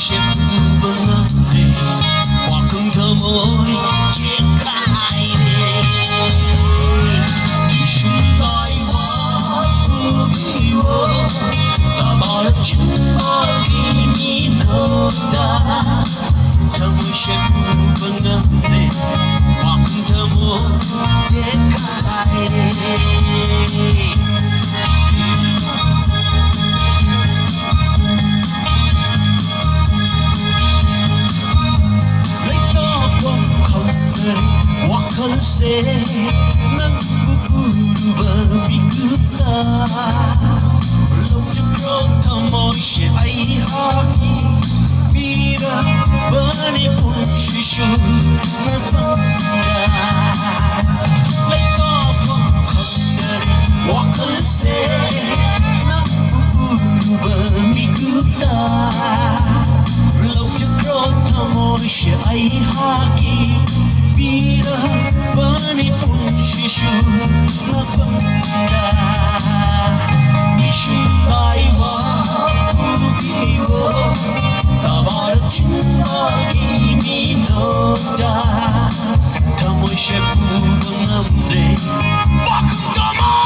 sẽ buông ngắm đi hoặc không thơ môi triển khai đi chúng lại quá vui ta bỏ đất chúng bỏ đi mi nô ta thơ môi sẽ buông ngắm đi hoặc không thơ môi triển khai đi wakase nang berbikuta belum jemput tamoy syai haki bila bani pun shishu nafanda lekapon kandari wakase nang berbikuta belum jemput tamoy syai haki Bila bani pun shishu na panda Mishu laiwa ubiwo Tabar chinma imi noda Tamoy shepu bangamre Bakang tamoy!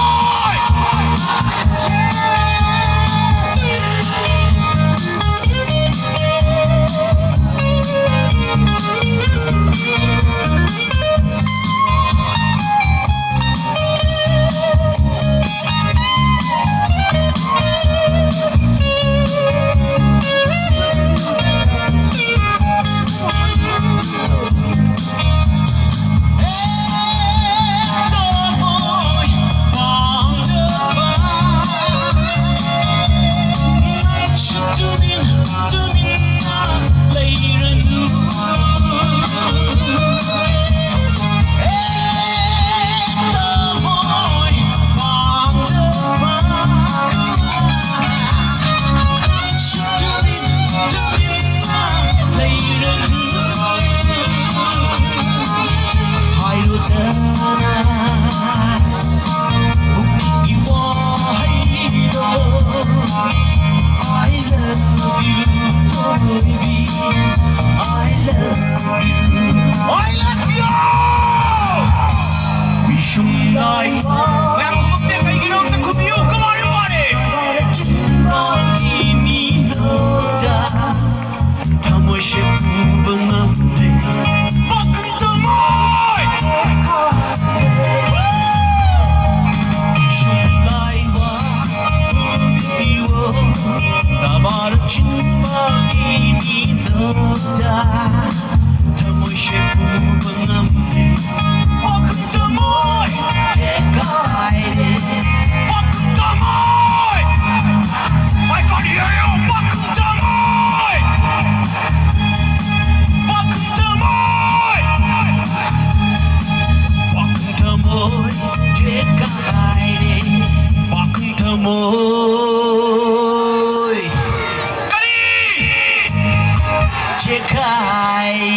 Môi Cari Cekai